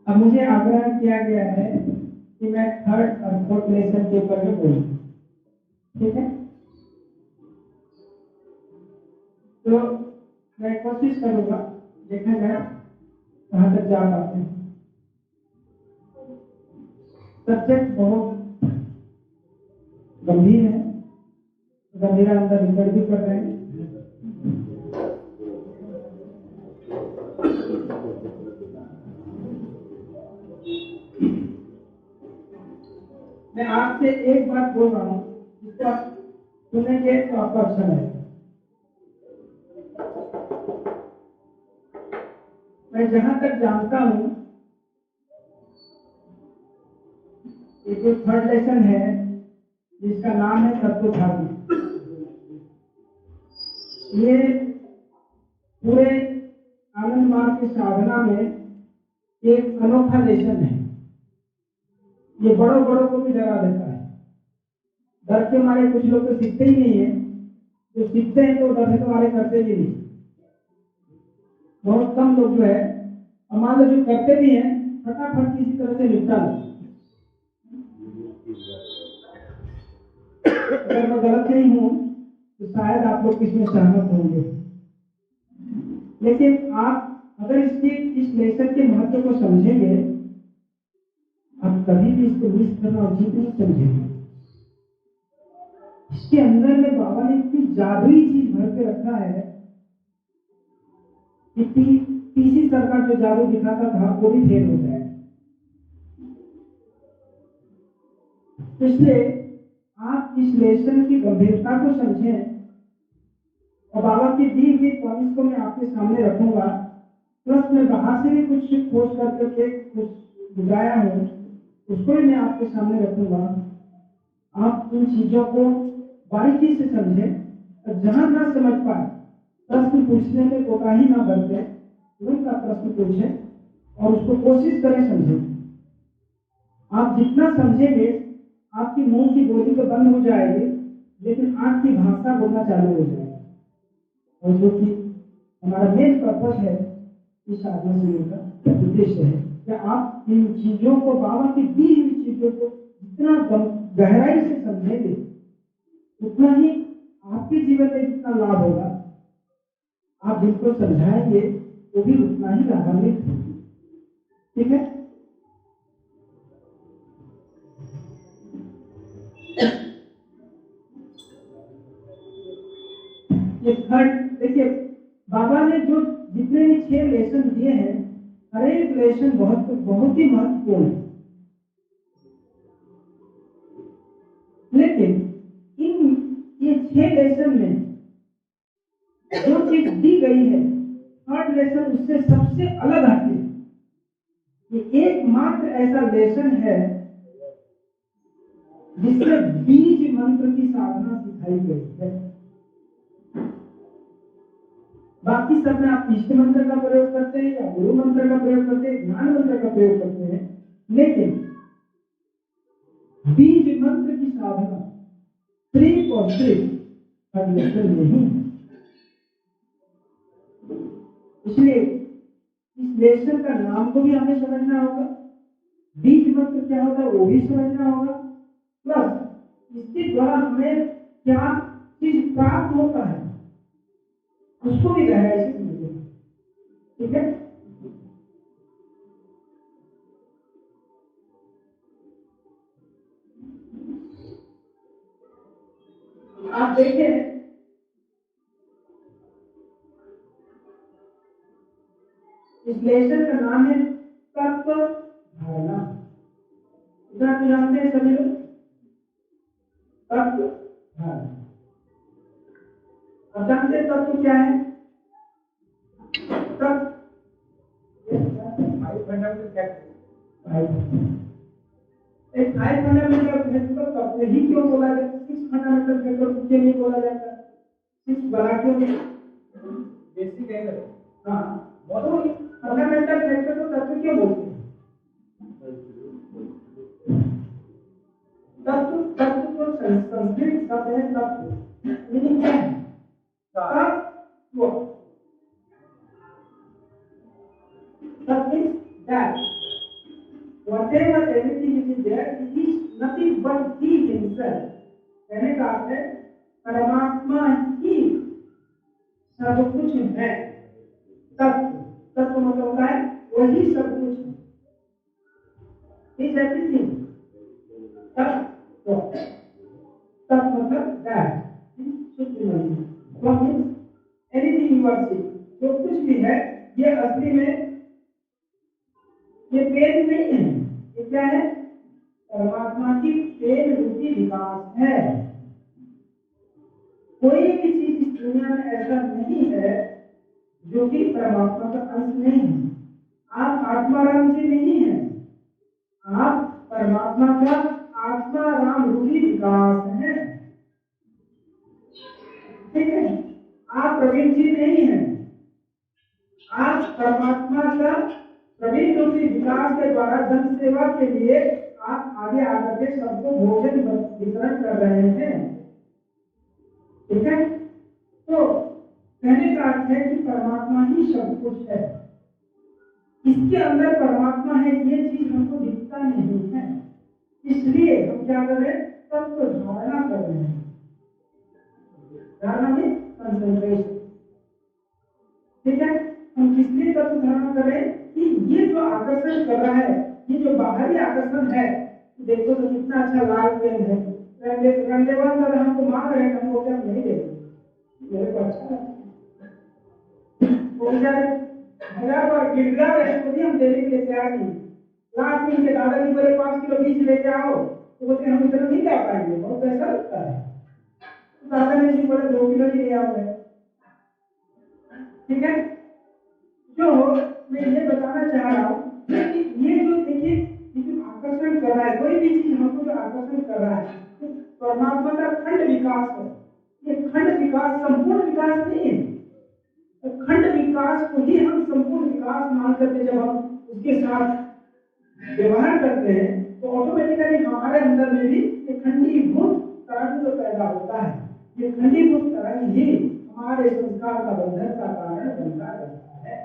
अब मुझे आग्रह किया गया है कि मैं थर्ड और फोर्थ लेसन के ऊपर में बोलूं, ठीक है? तो मैं कोशिश करूंगा, देखा जाए कहाँ तक जा पाते हैं। सब्जेक्ट बहुत गंभीर है, गंभीरा अंदर रिकॉर्ड भी कर रहे हैं। मैं आपसे एक बात बोल रहा हूँ, जिसको आप सुनेंगे तो आपको अच्छा लगेगा। मैं जहां तक जानता हूं, ये जो थर्ड लेसन है जिसका नाम है तत्वधारणा, ये पूरे आनंद मार्ग की साधना में एक अनोखा लेसन है। ये बड़ों को भी डरा देता है। डर के मारे कुछ लोग तो सीखते ही नहीं है, जो सीखते हैं तो डर के मारे करते भी नहीं। बहुत कम लोग जो है, मान लो जो करते भी हैं, फटाफट किसी तरह से निपटा लो। अगर मैं गलत नहीं हूं तो शायद आप लोग इसमें सहमत होंगे। लेकिन आप अगर इस लेसन के महत्व को समझेंगे, आप कभी भी इसको मिस करना उचित नहीं समझेंगे। इसके अंदर में बाबा ने इतनी जादुई चीज भर के रखा है कि पीसी सर का जो जादू दिखाता था वो भी फेल हो जाए। इसलिए आप इस लेसन की गंभीरता को समझें, और बाबा की दी हुई पॉइंट्स को मैं आपके सामने रखूंगा, प्लस मैं बाहर से भी कुछ खोज करके कुछ बुझाया हूं, उसको भी मैं आपके सामने रखूंगा। आप इन चीजों को बारीकी से समझें, और जहां ना समझ पाए प्रश्न पूछने में कोताही ना बरतें, तुरंत आप प्रश्न पूछें और उसको कोशिश करें समझें। आप जितना समझेंगे, आपकी मुंह की बोली तो बंद हो जाएगी, लेकिन आंख की भाषा बोलना चालू हो जाएगी। और जो कि हमारा मेन पर्पस है इस साधना से का उद्देश्य है कि आप इन चीजों को, बाबा की दी हुई चीजों को जितना गहराई से समझेंगे, उतना ही आपके जीवन में जितना लाभ होगा, आप जिनको समझाएंगे वो भी उतना ही लाभान्वित होंगे। ठीक है? ये थर्ड, देखिए बाबा ने जो जितने भी 6 लेसन दिए हैं, हर एक लेसन बहुत ही महत्वपूर्ण है। लेकिन ये 6 लेसन में जो चीज दी गई है, थर्ड लेसन उससे सबसे अलग आती है। ये एकमात्र ऐसा लेसन है जिसमें बीज मंत्र की साधना सिखाई गई है। बाकी सब में आप इष्ट मंत्र का प्रयोग करते हैं या गुरु मंत्र का प्रयोग करते हैं, ज्ञान मंत्र का प्रयोग करते हैं, लेकिन बीज मंत्र की साधना सिर्फ और सिर्फ थर्ड लेसन नहीं है। इसलिए इस लेसन का नाम को भी हमें समझना होगा, बीज मंत्र क्या होता है वो भी समझना होगा, प्लस इसके द्वारा हमें क्या चीज प्राप्त होता है उसको भी गहराई से समझना। ठीक है? आप देखें, इस लेसन का नाम है तत्व धारणा। इतना तो जानते हैं सभी लोग, तत्व धारणा। अब जानते हैं तत्व क्या है? तत्व 5 फंडामेंटल क्या है? 5 फंडामेंटल प्रिंसिपल तत्व ही क्यों बोला जाता है? 6 फंडामेंटल प्रिंसिपल क्यों नहीं बोला जाता? 6 बड़ा क्यों नहीं? बेसिक है ना? हाँ, बहुत फंडामेंटल प्रिंसिपल को तत्व क्यों बोलते हैं? तत्व को संस्कृत शब्द है तत्व, मीनिंग क्या है? तत्व, that whatever everything which is there, it is nothing but he himself. कहने का अर्थ है परमात्मा ही सब कुछ है। तत्व, तत्व मतलब होता है वही सब कुछ है। Is everything. तत्व, तत्व मतलब that. Supremely. What means anything you are seeing. जो कुछ भी है ये असली में ये पेन नहीं है, ये क्या है? परमात्मा की पेन रूपी विकास है। कोई भी चीज इस दुनिया में ऐसा नहीं है जो कि परमात्मा का अंश नहीं है। आप आत्मा राम जी नहीं है, आप परमात्मा का आत्मा राम रूपी विकास है। ठीक है, आप प्रवीण जी नहीं है, आप परमात्मा का प्रवीण रूपी विकास के द्वारा जन सेवा के लिए आप आगे आकर के सबको भोजन वितरण कर रहे हैं। ठीक है, तो कहने का अर्थ है कि परमात्मा ही सब कुछ है। इसके अंदर परमात्मा है ये चीज हमको दिखता नहीं है, इसलिए हम क्या कर रहे हैं? तत्व धारणा कर रहे हैं। धारणा में कंसंट्रेशन। ठीक है, हम किसलिए तत्व धारणा कर रहे हैं कि ये जो आकर्षण कर रहा है, ये जो बाहरी आकर्षण है, देखो तो कितना अच्छा लाल पेन है, रंगदेवान का हमको मांग रहे हैं, हमको क्या नहीं देते, मेरे को अच्छा वो बेचारे हजार बार गिड़गिड़ा रहे हैं, तो भी हम देने के लिए तैयार नहीं। लास्ट में इनके दादाजी बोले 5 किलो बीज लेके आओ, तो बोलते हम इतना नहीं ला पाएंगे, बहुत पैसा लगता है। तो दादाजी जी बोले 2 किलो ही ले आओ। ठीक है, जो मैं ये बताना चाह रहा हूँ कि ये जो देखिए ये जो आकर्षण कर रहा है, कोई भी चीज हमको जो आकर्षण कर रहा है, तो परमात्मा का खंड विकास है। ये खंड विकास संपूर्ण विकास नहीं है। तो खंड विकास को ही हम संपूर्ण विकास मान करके जब हम उसके साथ व्यवहार करते हैं, तो ऑटोमेटिकली हमारे अंदर में भी एक खंडीभूत तरंग पैदा होता है। ये खंडीभूत तरंग ही हमारे संस्कार का बंधन का कारण बनता रहता है।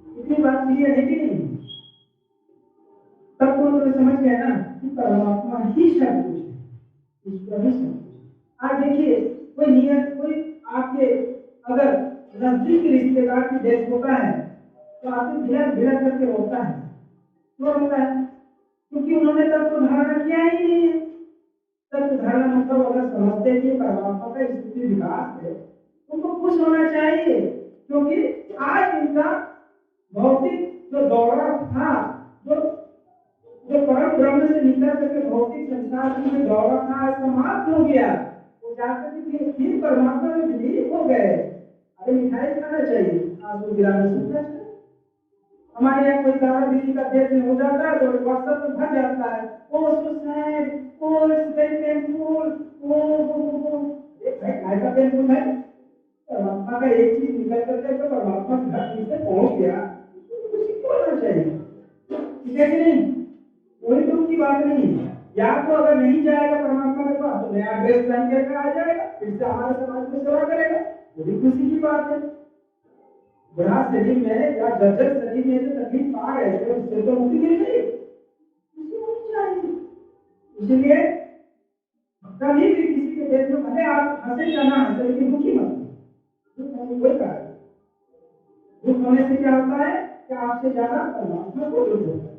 इतनी बात क्लियर है कि नहीं? तब तो समझ गए ना कि परमात्मा ही सब कुछ है, ईश्वर ही सब कुछ। आज देखिए कोई नियत कोई आपके अगर नजदीक रिश्तेदार की डेथ होता है तो आपसे भिड़क भिड़क करके रोता है। क्यों रोता है? क्योंकि उन्होंने तत्व धारणा किया ही नहीं है। तत्व धारणा मतलब अगर समझते कि परमात्मा का स्थिति विकास है, उनको खुश होना चाहिए, क्योंकि आज इनका भौतिक जो दौरा था, जो परम ब्रह्म से निकल करके भौतिक संसार में दौरा था, समाप्त हो गया। वो जाकर के फिर परमात्मा में विलीन हो गए। अरे मिठाई खाना चाहिए, आंसू गिराना सुनना चाहिए। हमारे यहाँ कोई दादा दीदी का डेथ हो जाता है तो व्हाट्सएप में भर जाता है, oh so sad, oh it's very painful, oh एक भाई का पेनफुल है। परमात्मा का एक चीज निकल करके तो परमात्मा घर से पहुंच गया, उसी को होना चाहिए। ठीक है कि नहीं? कोई दुख की बात नहीं है। या तो अगर नहीं जाएगा परमात्मा के पास तो नया ड्रेस पहन के आ जाएगा, फिर से हमारे समाज में सेवा करेगा, वो भी खुशी की बात है। बुढ़ा शरीर में या जर्जर शरीर में जो तकलीफ आ रहे थे उससे तो मुक्ति मिल गई, खुशी होनी चाहिए। इसलिए कभी भी किसी के देश में भले आप हंसे या ना हंसे, लेकिन दुखी मत। दुख होने कोई कारण, दुख होने से क्या होता है कि आपसे ज्यादा परमात्मा को दुख होता है।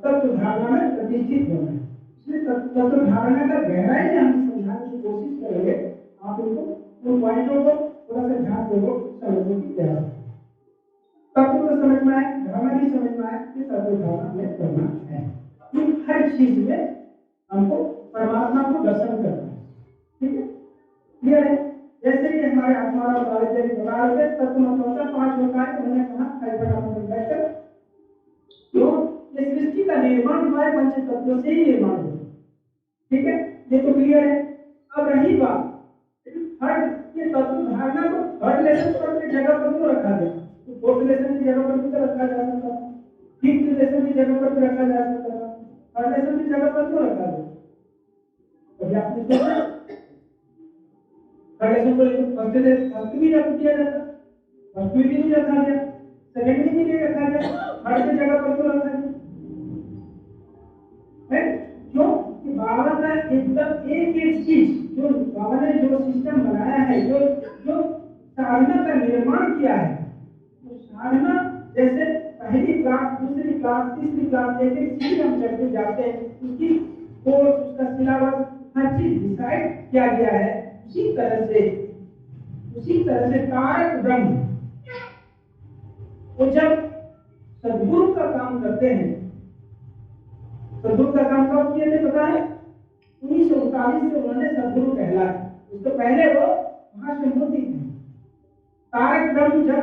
तत्व धारणा में प्रतिष्ठित होना है। इसलिए तत्व धारणा का गहराई में हम समझाने की कोशिश करेंगे। आप इनको उन पॉइंटों को थोड़ा सा ध्यान पूर्वक समझने की तैयार है। तत्व को समझना है, धारणा भी समझना है कि तत्व धारणा में करना है। हर चीज में हमको परमात्मा को दर्शन करना है। ठीक है, क्लियर है? जैसे कि हमारे आत्मा और बालचरित बता रहे थे, तत्व मतलब 5 होता है। उन्होंने कहा तो ये सृष्टि का निर्माण हुआ है पंच तत्वों से ही निर्माण हुआ। ठीक है, ये तो क्लियर है। अब रही बात थर्ड, ये तत्व धारणा को थर्ड लेसन पर की जगह पर क्यों रखा गया? तो फोर्थ लेसन की जगह पर भी रखा जा सकता था, फिफ्थ लेसन की जगह पर भी रखा जा सकता था, थर्ड लेसन की जगह पर क्यों रखा गया? कभी आपने सोचा? लेसन को फर्स्ट भी रख दिया जाता, फर्स्ट में भी नहीं रखा गया, सेकंड में भी नहीं रखा गया, थर्ड की जगह पर क्यों रखा गया है? क्यों कि बाबा का एकदम एक एक चीज जो बाबा ने जो सिस्टम बनाया है, जो जो साधना का निर्माण किया है, तो साधना जैसे पहली क्लास, दूसरी क्लास, तीसरी क्लास, एक एक चीज हम चढ़ते जाते हैं, उसकी कोर्स, उसका सिलेबस, हर चीज डिसाइड किया गया है। उसी तरह से कारक ब्रह्म वो जब सद्गुरु का काम करते हैं, सद्गुरु का काम कब किए थे पता है? 1939 से उन्होंने सद्गुरु कहलाया। उससे पहले वो महाशंभूति थे। कारक ब्रह्म जब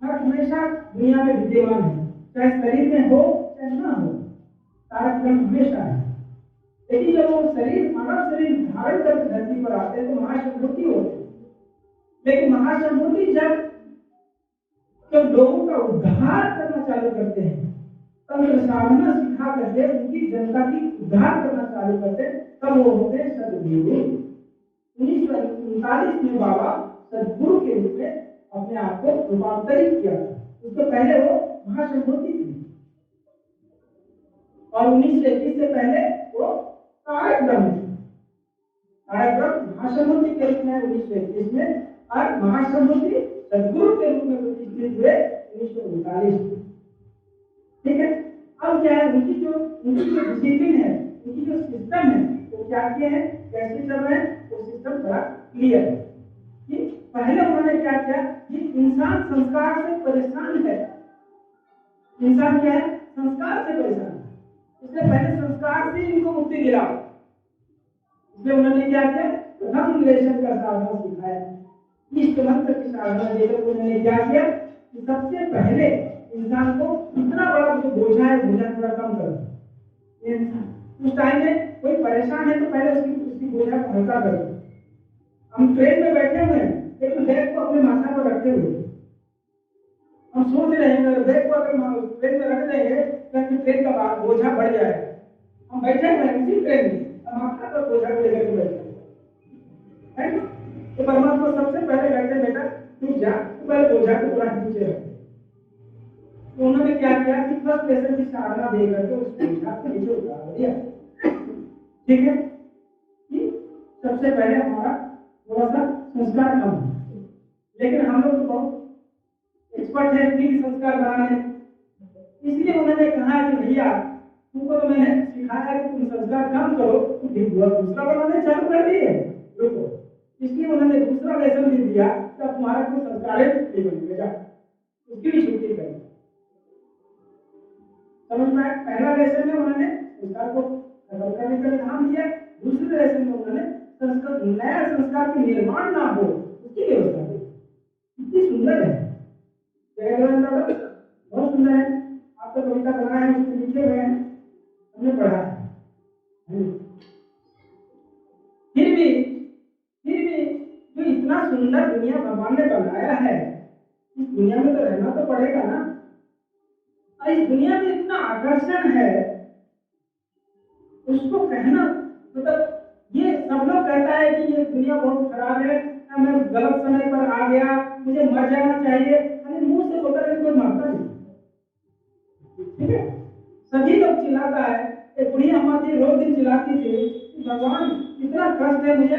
हमेशा दुनिया में विद्यमान है, चाहे शरीर में हो चाहे ना हो, कारक ब्रह्म हमेशा है। लेकिन जब वो शरीर, मानव शरीर धारण करके धरती पर आते हैं तो महाशंभूति होते हैं। लेकिन महाशंभूति जब लोगों का उद्धार करना चालू करते हैं, तंत्र साधना सिखा करके उनकी जनता की उद्धार करना चालू करते हैं, तब वो होते हैं सदगुरु। 1939 में बाबा सदगुरु के रूप में अपने आप को रूपांतरित किया। उससे पहले वो महाशंभूति थी और 1921 से पहले वो कारक ब्रह्म थी। कारक ब्रह्म महाशंभूति के रूप में 1921 में और महाशंभूति सदगुरु के रूप में प्रतिष्ठित हुए 1939। ठीक है, अब क्या है, उनकी जो डिसिप्लिन है, उनकी जो सिस्टम है, वो क्या किए हैं, कैसे चल रहे हैं, वो सिस्टम बड़ा क्लियर है। पहले उन्होंने क्या किया कि इंसान संस्कार से परेशान है। इंसान क्या है, संस्कार से परेशान है, इसलिए पहले संस्कार से इनको मुक्ति दिलाओ। इसलिए उन्होंने क्या किया, प्रथम लेशन का साधना सिखाया, इष्ट मंत्र की साधना देकर उन्होंने क्या किया कि सबसे पहले इंसान को इतना बड़ा जो बोझा है, बोझा थोड़ा कम करो। उस टाइम में कोई परेशान है तो पहले उसकी बोझा को हल्का करो। हम ट्रेन में बैठे हुए हैं, लेकिन बैग को अपने माथा पर रखते हुए हम सोच रहे हैं, बैग को अगर ट्रेन में रख देंगे तो ट्रेन का बोझा बढ़ जाएगा। हम बैठे हुए हैं उसी ट्रेन में, माथा पर बोझा को लेकर के बैठे हैं। तो परमात्मा सबसे पहले कहते बेटा तू जा, तो पहले बोझा को पूरा नीचे रख। तो उन्होंने क्या किया कि फर्स्ट लेसन की साधना दे करके उस बोझा को नीचे उतार दिया। ठीक है, सबसे पहले हमारा थोड़ा सा संस्कार कम है, लेकिन हम लोग तो बहुत एक्सपर्ट है फिर संस्कार बनाने। इसलिए उन्होंने कहा कि भैया तुमको तो मैंने सिखाया कि तुम संस्कार कम करो, तो दूसरा बनाने चालू कर दिए लोगों। इसलिए उन्होंने दूसरा लेसन भी दिया कि अब तुम्हारा कोई संस्कार नहीं बनेगा, उसकी भी छुट्टी करी। समझ में आया? पहला लेसन में उन्होंने संस्कार को खत्म करने का ध्यान दिया, दूसरे लेसन में उन्होंने संस्कार, नया संस्कार के निर्माण ना हो उसकी व्यवस्था की। कितनी सुंदर है बहुत सुंदर है। आप तो कविता बनाए हैं, उसमें लिखे हुए हैं, हमने पढ़ा है। फिर भी जो इतना सुंदर दुनिया भगवान ने बनाया है, इस दुनिया में तो रहना तो पड़ेगा ना। और इस दुनिया में इतना आकर्षण है, उसको कहना मतलब ये सब लोग कहता है कि ये दुनिया बहुत खराब है, मैं गलत समय पर आ गया, मुझे मर जाना चाहिए, अरे मुंह से होता है कोई मरता नहीं। ठीक है, सभी लोग चिल्लाता है। एक बुढ़ी अम्मा थी, रोज दिन चिल्लाती थी भगवान इतना कष्ट है मुझे,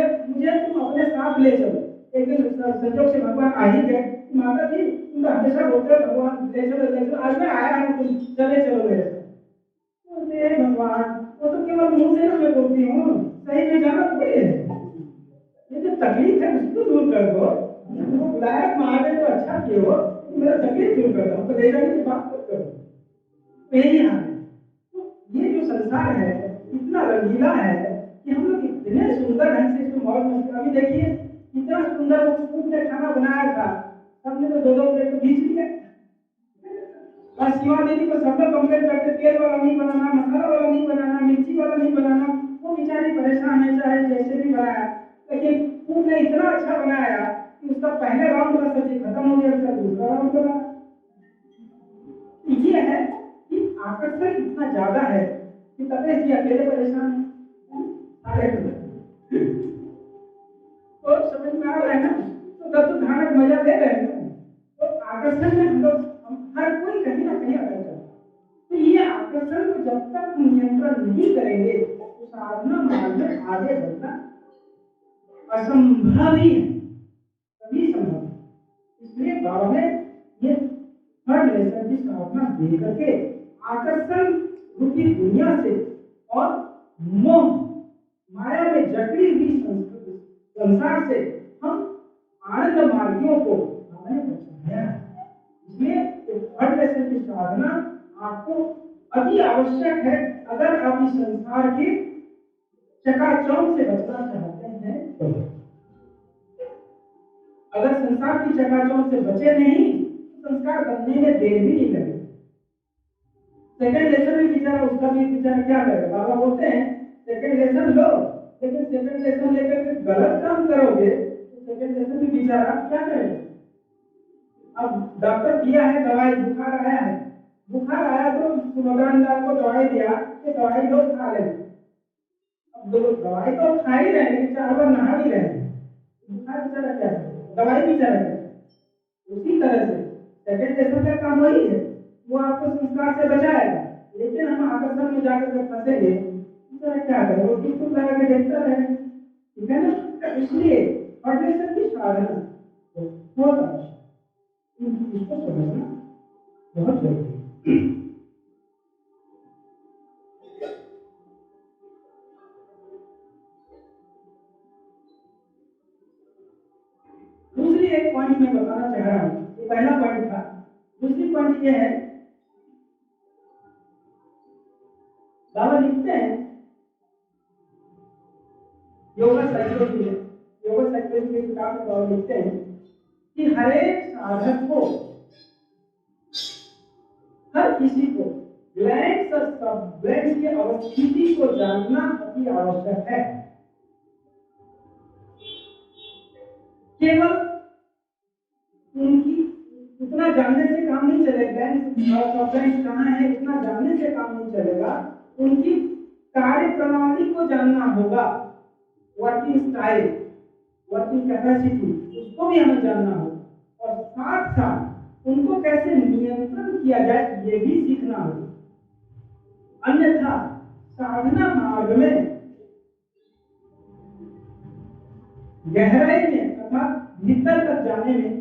तुम अपने साथ ले चलो। एक दिन संजोग से भगवान आ ही गए, माता जी तुम हमेशा बोलते हो भगवान ले चलो, आज मैं आया हूँ, तुम चले चलो मेरे साथ। भगवान वो तो केवल मुंह से मैं बोलती हूँ, सही में जाना तो बड़ी है, ये जो तकलीफ है उसको दूर कर दो। तुमको बुलाया महादेव तो अच्छा किए हो, मेरा तकलीफ दूर कर दो, तो ले जाने की बात मत करो। यही हाल है। ये जो संसार है इतना रंगीला है कि हम लोग इतने सुंदर ढंग से इसमें मौज मस्ती। अभी देखिए इतना सुंदर वो ने खाना बनाया था, सबने तो दो प्लेट तो खींच लिया। और शिवा दीदी को सब लोग कंप्लेंट करते, तेल वाला नहीं बनाना, मसाला वाला नहीं बनाना, मिर्ची वाला नहीं बनाना। वो बेचारी परेशान है, चाहे जैसे भी बनाया, लेकिन फूड ने इतना अच्छा बनाया कि उसका पहले राउंड का सब्जी खत्म हो गया, उसका दूसरा राउंड बना। ये है कि आकर्षण इतना ज्यादा है कि तबे जी अकेले परेशान है। और समझ में आ रहा है ना? तो तत्व धारक मजा दे रहे हैं ना? तो आकर्षण में हम हर कोई कहीं ना कहीं आकर्षण, तो ये आकर्षण को जब तक नियंत्रण नहीं करेंगे तो साधना मार्ग में आगे बढ़ना असंभव ही है, कभी संभव है। इसलिए बाबा ने ये थर्ड लेसन की साधना दे करके आकर्षण रूपी दुनिया से और मोह माया में जकड़ी हुई संसार से हम आनंद मार्गियों को बचाया। इसलिए थर्ड लेसन की साधना आपको अति आवश्यक है अगर आप इस संसार के चकाचौंध से बचना चाहते हैं तो। अगर संसार की चकाचौंध से बचे नहीं तो संस्कार बनने में देर भी नहीं लगेगी। सेकंड लेसन में बेचारा उसका भी बेचारा क्या करेगा? बाबा बोलते हैं सेकंड लेसन लो, लेकिन सेकंड लेसन लेकर के गलत काम करोगे तो सेकंड लेसन में बेचारा क्या करेगा? अब डॉक्टर दिया है दवाई, बुखार आया है, बुखार आया तो सुमग्रानदार को दवाई दिया कि दवाई लो खा ले। अब दवाई तो खा ही रहे हैं, चार बार नहा भी रहे हैं, बुखार बेचारा क्या करेगा? दवाई भी चला गया। उसी तरह से सेकंड लेसन का काम वही है, वो आपको संस्कार से बचाएगा। लेकिन हम आकर्षण में जाकर के फंसेंगे तो क्या करें? वो बिल्कुल लगा के देखता रहे, ठीक है ना? इसलिए थर्ड लेसन की साधना बहुत आवश्यक, इसको समझना बहुत जरूरी है। दूसरी एक पॉइंट मैं बताना चाह रहा हूं, ये पहला पॉइंट था। दूसरी पॉइंट ये है, बाबा लिखते हैं योगा साइकोलॉजी में, योगा साइकोलॉजी की किताब में बाबा लिखते हैं कि हर एक साधक को, हर किसी को ग्लैंड्स और सबग्लैंड्स की अवस्थिति को जानना अति आवश्यक है। केवल उनकी उतना जानने से काम नहीं चलेगा, ग्लैंड्स कहाँ है उतना जानने से काम नहीं चलेगा, उनकी कार्य प्रणाली को जानना होगा, वर्किंग स्टाइल, वर्किंग कैपेसिटी, उसको भी हमें जानना होगा और साथ साथ उनको कैसे नियंत्रण किया जाए ये भी सीखना होगा। अन्यथा साधना मार्ग में गहराई में अर्थात भीतर तक जाने में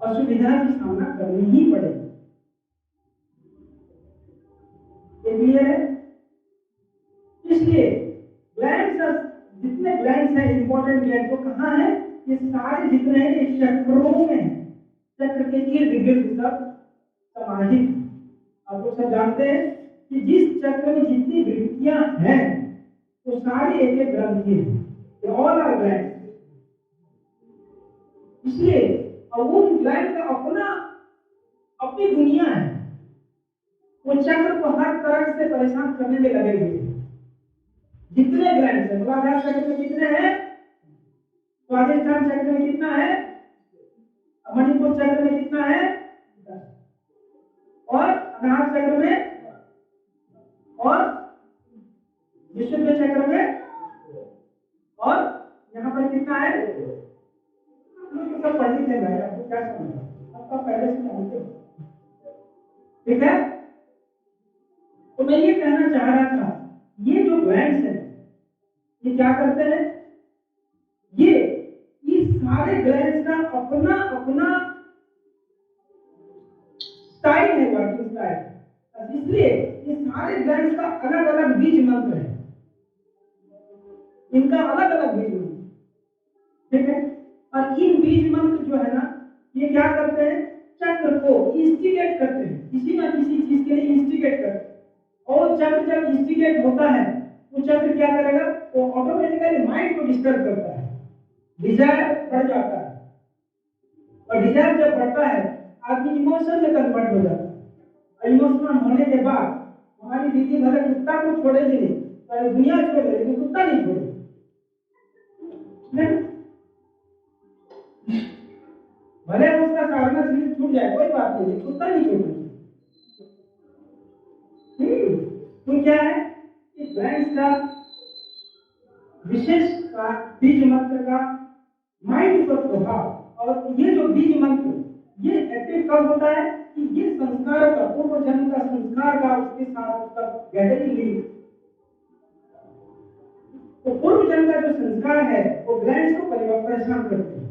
असुविधा की सामना करनी ही पड़ेगी। क्लियर है? इसलिए ग्लैंड्स, जितने ग्लैंड्स हैं इंपॉर्टेंट ग्लैंड, वो कहाँ है? ये सारे जितने हैं ये चक्रों में, चक्र के इर्द गिर्द सब समाहित। आप लोग सब जानते हैं कि जिस चक्र में जितनी वृत्तियां हैं वो सारी एक एक ग्रंथि है, ऑल आर ग्लैंड। इसलिए उन ग्लैंड का अपना अपनी दुनिया है, वो चक्र को हर तरह से परेशान करने में लगे हुए। जितने ग्लैंड है, मूलाधार चक्र में कितने हैं? स्वादिष्ठान चक्र में कितना है? मणिपुर चक्र में कितना है? और अनाहत चक्र में और विशुद्ध चक्र में और यहाँ पर कितना है? सब पंडित है भाई, आपको क्या समझना, आपका पहले से जानते हो, ठीक है? तो मैं ये कहना चाह रहा था, ये जो ग्लैंड्स हैं ये क्या करते हैं? ये इस सारे ग्लैंड्स का अपना अपना स्टाइल है, वर्किंग स्टाइल। इसलिए ये सारे ग्लैंड्स का अलग अलग बीज मंत्र है, इनका अलग अलग बीज मंत्र, ठीक है? और इन बीज मंत्र जो है ना, ये क्या करते हैं? चक्र को इंस्टिगेट करते हैं, किसी ना किसी चीज के लिए इंस्टिगेट करते हैं। और चक्र जब इंस्टिगेट होता है तो चक्र क्या करेगा? वो ऑटोमेटिकली माइंड को डिस्टर्ब करता है, डिजायर बढ़ जाता है, और डिजायर जब बढ़ता है आदमी इमोशन में कन्वर्ट हो जाता है। इमोशनल होने के बाद हमारी दीदी भले कुत्ता को छोड़ेगी नहीं, पर दुनिया छोड़ देगी, लेकिन कुत्ता नहीं छोड़ेगी। भले उसका साधना शरीर छूट जाए कोई बात नहीं, कुत्ता नहीं छोड़ेगी। तो क्या है कि ग्लैंड्स का विशेष का बीज मंत्र का माइंड पर प्रभाव। और ये जो बीज मंत्र ये एक्टिव कब होता है कि ये संस्कार का, पूर्व जन्म का संस्कार का उसके साथ उसका गहरी लिंक। तो पूर्व जन्म का जो संस्कार है वो ग्लैंड्स को परेशान करते हैं।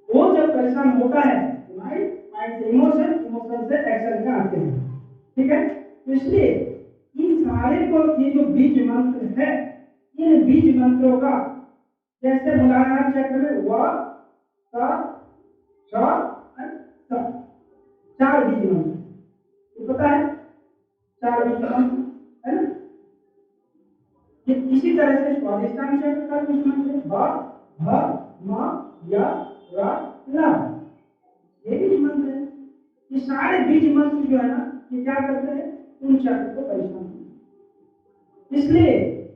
वो जब परेशान होता है माइंड, माइंड से इमोशन, इमोशन से एक्शन में आते हैं। ठीक है, तो इसलिए इन सारे को ये जो बीज मंत्र है, इन बीज मंत्रों का जैसे मूलाधार चक्र में व, स, श, स, चार बीज मंत्र, तो पता है चार बीज मंत्र है ना। ये इसी तरह से स्वादिष्टान चक्र का बीज मंत्र ब, भ, म, य, र, ल, ये बीज मंत्र है। ये सारे बीज मंत्र जो है ना ये क्या करते हैं, उन चक्र को परेशान करते हैं। इसलिए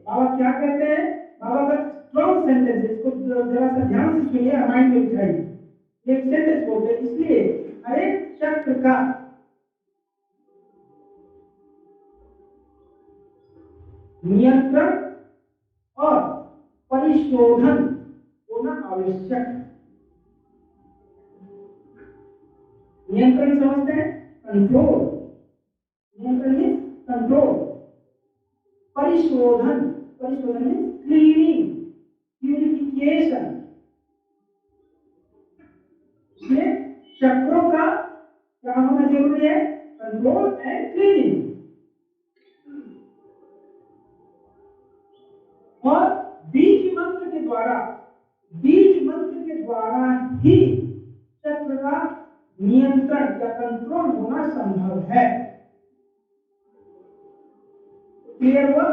बाबा क्या कहते हैं, बाबा का स्ट्रॉन्ग सेंटेंस है, इसको जरा सा ध्यान से सुनिए, माइंड में बिठाइए। एक सेंटेंस बोलते हैं, इसलिए हर एक चक्र का नियंत्रण और परिशोधन होना आवश्यक। नियंत्रण समझते हैं, कंट्रोल, नियंत्रण में कंट्रोल, परिशोधन, परिशोधन में क्लीनिंग, प्यूरिफिकेशन। इसलिए चक्रों का क्या होना जरूरी है, कंट्रोल एंड क्लीनिंग। और बीज मंत्र के द्वारा, बीज मंत्र के द्वारा ही चक्र का नियंत्रण या कंट्रोल होना संभव है। क्लियर हुआ,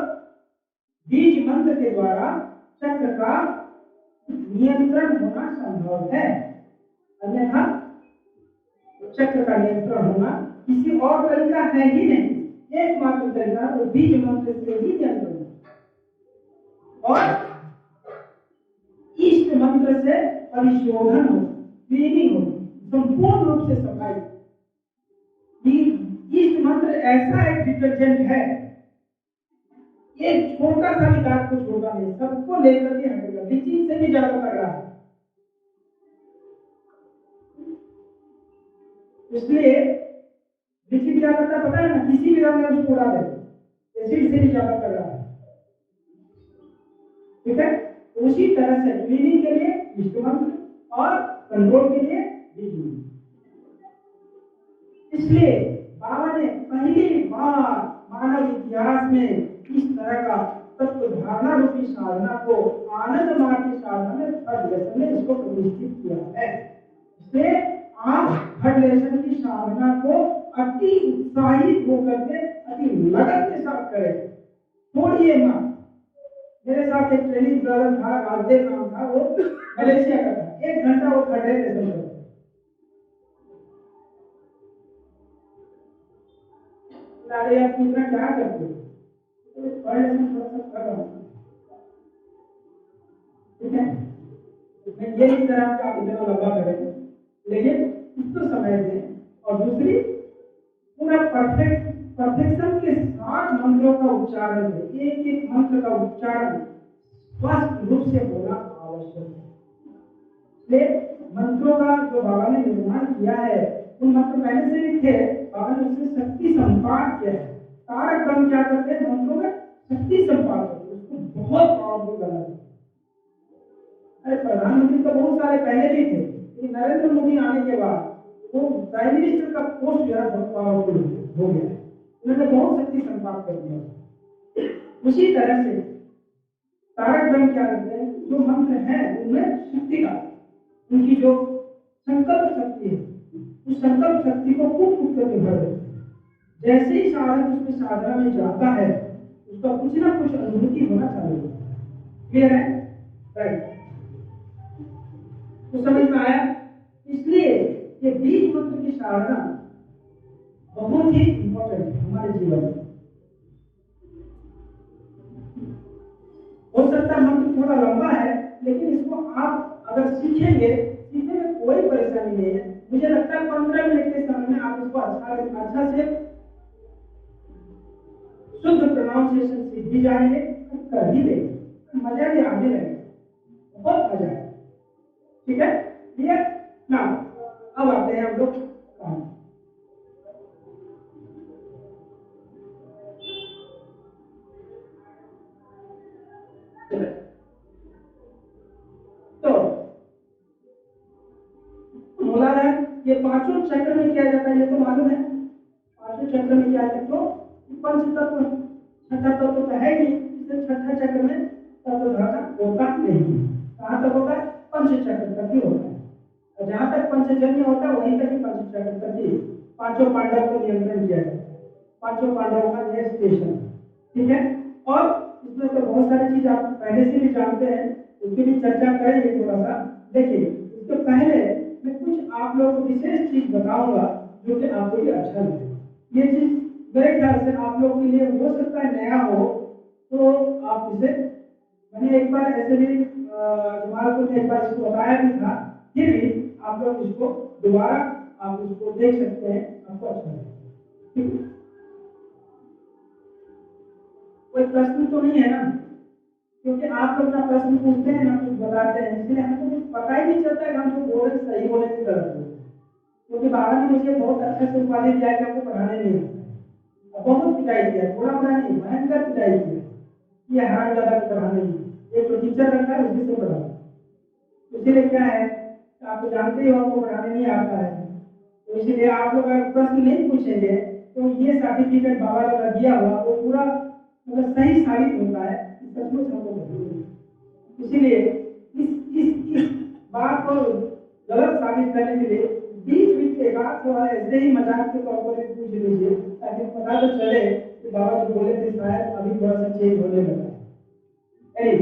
बीज मंत्र के द्वारा चक्र का नियंत्रण होना संभव है, अन्यथा चक्र का नियंत्रण होना किसी और तरीका है ही नहीं। एकमात्र तरीका तो बीज मंत्र से ही नियंत्रण और इष्ट मंत्र से परिशोधन हो, क्लीनिंग हो, संपूर्ण रूप से सफाई। इष्ट मंत्र ऐसा एक डिटर्जेंट है, एक छोटा सा भी दाग को छोड़ता नहीं, सबको लेकर के हटेगा, ब्लीचिंग से भी ज्यादा तगड़ा है। इसलिए ब्लीचिंग क्या करता है पता है ना, किसी भी रंग में उसको उड़ा दे, एसिड से भी ज्यादा तगड़ा है। ठीक है, उसी तरह से क्लीनिंग के लिए इष्ट मंत्र और कंट्रोल के लिए बीज मंत्र। इसलिए बाबा ने पहली बार मानव इतिहास में इस तरह का तत्व धारणा रूपी साधना को आनंद मार्ग की साधना में थर्ड लेसन में इसको प्रतिष्ठित किया है। इसलिए आप थर्ड लेसन की साधना को अति उत्साहित होकर के अति लगन के साथ करें, छोड़िए मत। मेरे साथ एक ट्रेनिंग ब्रदर था, राजदेव नाम था, वो मलेशिया का था, 1 घंटा वो थर्ड लेसन करता। अरे आप इतना क्या करते हो, थर्ड लेसन थोड़ा सा कर रहा हूँ। ठीक है, मैं ये नहीं कह रहा कि आप इतना लंबा करें, लेकिन कुछ तो समय दें। और दूसरी, पूरा परफेक्शन के साथ मंत्रों का उच्चारण है, एक एक मंत्र का उच्चारण स्पष्ट रूप से होना आवश्यक है। इसलिए मंत्रों का जो बाबा ने निर्माण किया है, उन मंत्र पहले से भी थे, बाबा ने उससे शक्ति संपात किया है। तारक ब्रह्म क्या करते हैं, मंत्रों में शक्ति संपात करते, उसको बहुत पावरफुल बनाते। अरे प्रधानमंत्री तो बहुत सारे पहले भी थे, लेकिन नरेंद्र मोदी आने के बाद वो प्राइम मिनिस्टर का पोस्ट जो है बहुत पावरफुल हो गया है, उन्होंने बहुत शक्ति संपात कर दिया। उसी तरह से तारक ब्रह्म क्या करते हैं, जो मंत्र है उनमें शक्ति का, उनकी जो संकल्प शक्ति है, उस संकल्प शक्ति को खूब खूब करके भर देते हैं। जैसे ही साधक उसमें साधना में जाता है, उसका कुछ ना कुछ अनुभूति होना चालू होता है। क्लियर है, राइट, तो समझ में आया। इसलिए ये बीज मंत्र की साधना बहुत ही इंपॉर्टेंट है हमारे जीवन में। हो सकता है मंत्र थोड़ा लंबा है, लेकिन इसको आप अगर सीखेंगे, सीखने में कोई परेशानी नहीं है। मुझे लगता है 15 मिनट के समय में आप इसको अच्छा से शुद्ध प्रोनाउंसिएशन सीख भी जाएंगे, कर ही लेंगे। मजा तो मूलाधार ये पांचों चक्र में किया जाता है, ये तो मालूम है। पांचों चक्र में किया जाए तो पंच तत्व, छठा तत्व तो है नहीं, इसलिए छठा चक्र में तत्व धारणा होता नहीं। कहाँ तक होता है? पंच चक्र तक ही होता है। और जहां तक पंचजन्य होता है वहीं तक ही पंच चक्र तक ही पांचों पांडव को नियंत्रण किया जाता है। पांचों पांडवों का यह स्टेशन, ठीक है। और इसमें तो बहुत सारी चीज आप पहले से भी जानते हैं, उसकी भी चर्चा करेंगे थोड़ा सा। देखिए इसके पहले मैं कुछ आप लोगों को विशेष चीज बताऊंगा जो कि आपको भी अच्छा लगे। ये चीज मेरे ख्याल से आप लोगों के लिए हो सकता है नया हो, तो आप इसे, मैंने एक बार ऐसे भी जमाल को एक बार इसको बताया भी था, फिर भी आप लोग इसको दोबारा आप इसको देख सकते हैं, आपको अच्छा लगेगा। कोई प्रश्न तो नहीं है ना? क्योंकि आप लोग ना प्रश्न पूछते हैं ना कुछ बताते हैं, इसलिए हमको कुछ पता ही नहीं चलता है कि हमको बोल रहे सही बोले की गलत बोले। क्योंकि बाबा ने मुझे बहुत अच्छे से उपाधि दिया कि आपको पढ़ाने नहीं आता है, बहुत पिटाई किया, थोड़ा बड़ा नहीं, भयंकर पिटाई किया, ये हराम ज्यादा पढ़ाने नहीं। एक जो टीचर रखा है उसी से पढ़ा, इसीलिए क्या है आपको जानते हो आपको पढ़ाने नहीं आता है, तो इसीलिए आप लोग अगर प्रश्न नहीं पूछेंगे तो ये सर्टिफिकेट बाबा द्वारा दिया हुआ वो पूरा मतलब सही साबित होता है। सचमुच हमको इसीलिए इस बात को गलत साबित करने के लिए बीच बीच के बात थोड़ा ऐसे ही मजाक के तौर पर पूछ लीजिए, ताकि पता तो चले कि बाबा जो बोले थे शायद अभी थोड़ा सा चेंज होने लगा है।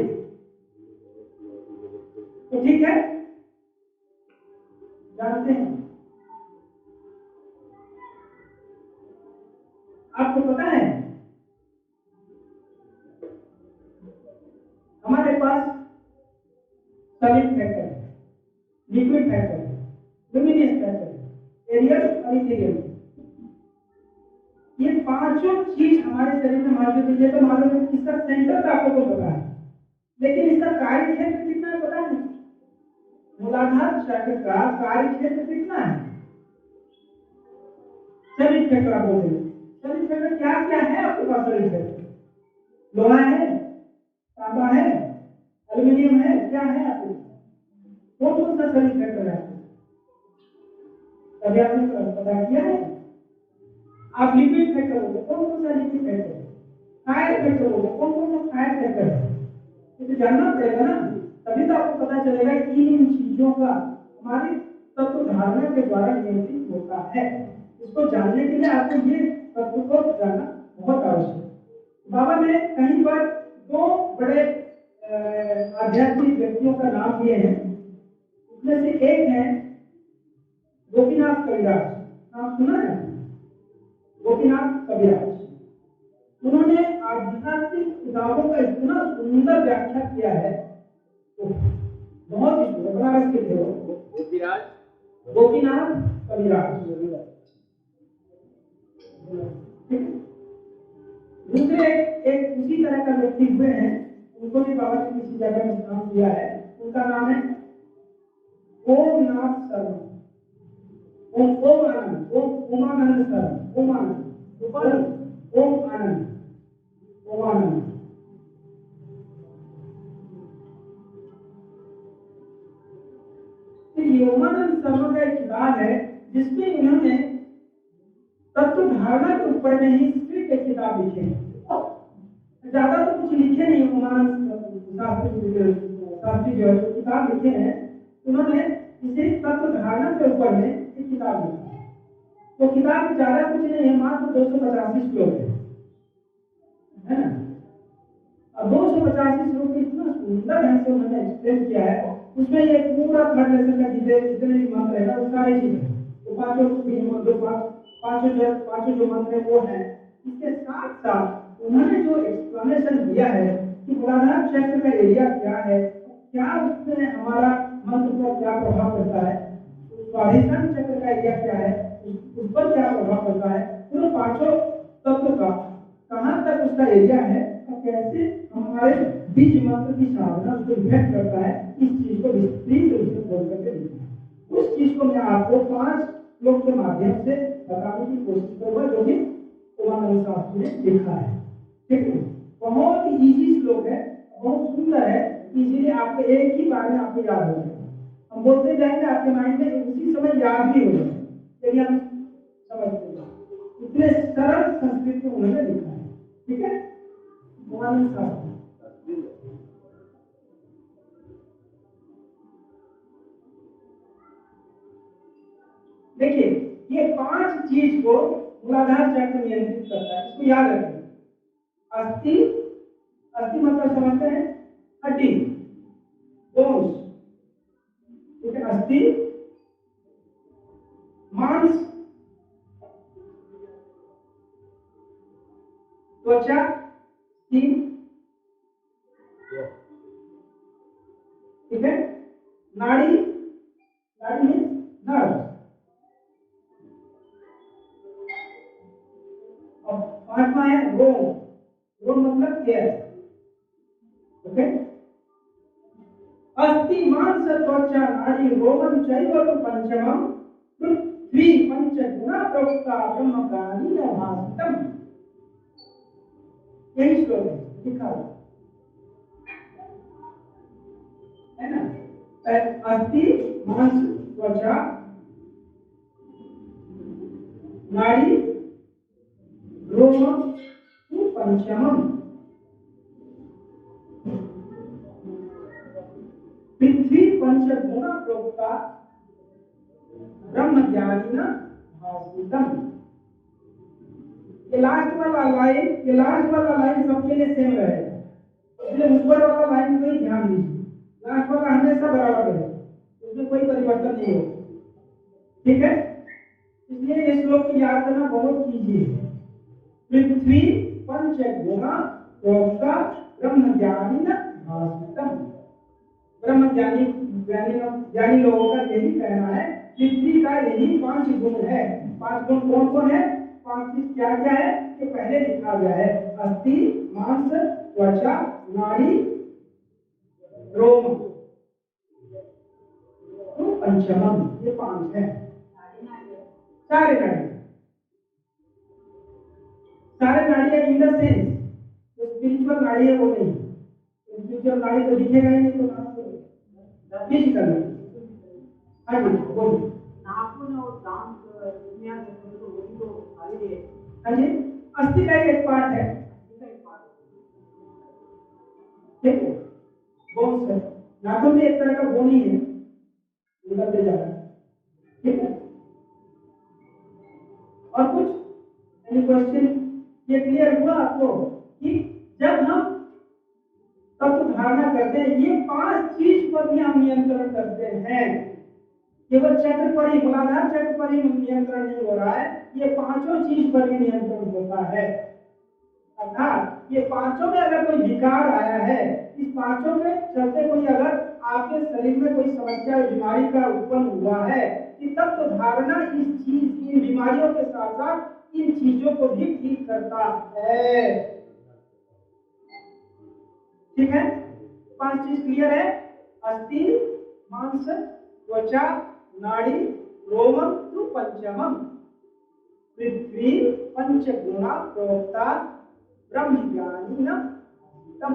तो ठीक है, जानते हैं आपको पता है हमारे पास सॉलिड फैक्टर है, लिक्विड फैक्टर है, लुमिनियस फैक्टर है, एरियल और इथेरियल। ये पांचों चीज हमारे शरीर में मौजूद है। तो मालूम है इसका सेंटर का आपको पता है, लेकिन इसका कार्य क्षेत्र कितना है पता है? मूलाधार चक्र का कार्य क्षेत्र कितना है? सॉलिड फैक्टर आप बोलते हैं। सॉलिड फैक्टर क्या क्या है आपके पास? सॉलिड फैक्टर लोहा है, तांबा है, एल्यूमिनियम है, क्या है आपके? कौन कौन सा सॉलिड फैक्टर है आपके? कभी आपने पता किया है? आप लिक्विड फैक्टर बोलते, कौन कौन सा लिक्विड फैक्टर है? फायर फैक्टर बोलते, कौन कौन सा फायर फैक्टर है? इसे जानना पड़ेगा ना, तभी तो आपको पता चलेगा कि इन चीजों का हमारी तत्व धारणा के द्वारा नियंत्रित होता है। इसको जानने के लिए आपको ये तत्व को जानना बहुत आवश्यक है। बाबा ने कहीं पर दो बड़े आध्यात्मिक व्यक्तियों का नाम दिए हैं, उसमें से एक है गोपीनाथ कविराज। नाम सुना है? गोपीनाथ कविराज। उन्होंने आध्यात्मिक किताबों का इतना सुंदर व्याख्या किया है, बहुत ही सुंदर। बनारस के थे वो गोपीनाथ कविराज। दूसरे एक उसी तरह का व्यक्ति हुए हैं, उनको भी बाबा ने किसी जगह में नाम दिया है, उनका नाम है ओमनाथ शर्मा। ओम आनंद, ओम आनंद शर्मा, ओम आनंद, ओम आनंद, ओम आनंद। ओमानंद शर्मा का एक किताब है जिसमें इन्होंने तत्व धारणा के ऊपर में ही सिर्फ एक किताब लिखे है, ज्यादा तो कुछ लिखे नहीं। ओमानंद शास्त्री जो है किताब लिखे हैं, उन्होंने इसे तत्व धारणा के ऊपर में एक किताब लिखा है। तो किताब ज्यादा कुछ नहीं है, मात्र 285 श्लोक है ना। अब 285 श्लोक इतना सुंदर ढंग से उन्होंने एक्सप्लेन किया है, उसमें ये पूरा थर्ड लेसन का जितने भी मंत्र है ना वो सारी चीजें, तो पांचों जो मंत्र है वो है। इसके साथ साथ उन्होंने जो एक्सप्लेनेशन दिया है कि मूलाधार चक्र का एरिया क्या है, क्या उसमें हमारा मंत्र पर क्या प्रभाव पड़ता है, स्वाधिष्ठान चक्र का एरिया क्या है, उस पर क्या प्रभाव पड़ता है, पूरे पांचों तत्व का कहां तक उसका एरिया है और कैसे हमारे बीज मंत्र की साधना उसको इफेक्ट करता है, इस चीज को विस्तृत रूप से बोल करके लिखा है। उस चीज को मैं आपको 5 श्लोक के माध्यम से बताने की कोशिश करूंगा, जो कि ओमानंद शास्त्री ने लिखा है। ठीक है, बहुत ही इजी श्लोक है, बहुत सुंदर आपको एक ही बार में आपको याद हो जाएगा। हम बोलते जाएंगे आपके माइंड में उसी समय याद भी हो जाएगा, यदि हम समझते हैं। इतने सरल संस्कृत में उन्होंने लिखा है। ठीक है, देखिए ये 5 चीज को मूलाधार चक्र नियंत्रित करता है, इसको याद रखें। अस्थि, अस्थि मतलब समझते हैं हड्डी, बोन्स, ठीक है, अस्थि, मांस, त्वचा, स्किन, ठीक है, नाड़ी, नाड़ी मीन्स नर्व, और पांचवा है रोम, रोम मतलब हेयर। ओके, अस्थि, मांस, त्वचा, नाड़ी, रोमन चैव पंचमम पृथ्वी पंचगुणा प्रोक्ता ब्रह्मज्ञानी भासितम। यही श्लोक है, लिखा हुआ है ना। अस्थि, मांस, त्वचा, नाड़ी, रोम पंचमम पृथ्वी पंचगुणा प्रोक्ता ब्रह्म ज्ञानिना भासितम। ये लास्ट वाला लाइन सबके लिए सेम रहेगा, इसलिए ऊपर वाला लाइन को ही ध्यान दीजिए। लास्ट वाला हमेशा बराबर रहेगा, उसमें कोई परिवर्तन नहीं होगा। ठीक है, इसलिए ये श्लोक को याद करना बहुत ईजी है। पृथ्वी पंचगुणा प्रोक्ता ब्रह्म ज्ञानिना भासितम। ब्रह्म ज्ञानी ज्ञानी लोगों का यही कहना है, पृथ्वी का यही 5 गुण है। 5 गुण कौन कौन है? 5 चीज क्या क्या है कि पहले लिखा गया है, अस्थि, मांस, त्वचा, नाड़ी, रोम, तो पंचमम, ये 5 है। सारे नाड़ियां इन द सेंस, जो स्पिरिचुअल नाड़ी है वो नहीं, स्पिरिचुअल नाड़ी तो दिखेगा ही नहीं, तो फिजिकल। हाँ जी बोलिए। नाखून और दांत दुनिया में तो वो भी तो सारे है। हाँ जी, अस्थि का एक पार्ट है, ठीक है, बोन्स है। नाखून भी एक तरह का बोन ही है, निकलते जा रहा है। ठीक है, और कुछ एनी क्वेश्चन? ये क्लियर हुआ आपको कि जब हम तत्व धारणा करते हैं, ये 5 चीज पर भी हम नियंत्रण करते हैं। केवल चक्र पर ही, मूलाधार चक्र पर ही नियंत्रण नहीं हो रहा है, ये 5 चीज पर भी नियंत्रण होता है। अर्थात ये 5 में अगर कोई विकार आया है, इस 5 में चलते कोई अगर आपके शरीर में कोई समस्या या बीमारी का उत्पन्न हुआ है, कि तत्व धारणा इस चीज, इन बीमारियों के साथ साथ इन चीजों को भी ठीक करता है। ठीक है, 5 चीज क्लियर है? अस्थि, मांस, त्वचा, नाड़ी, रोमम तो पंचमम पृथ्वी पंचगुणा प्रोक्ता ब्रह्म ज्ञानिना भासितम।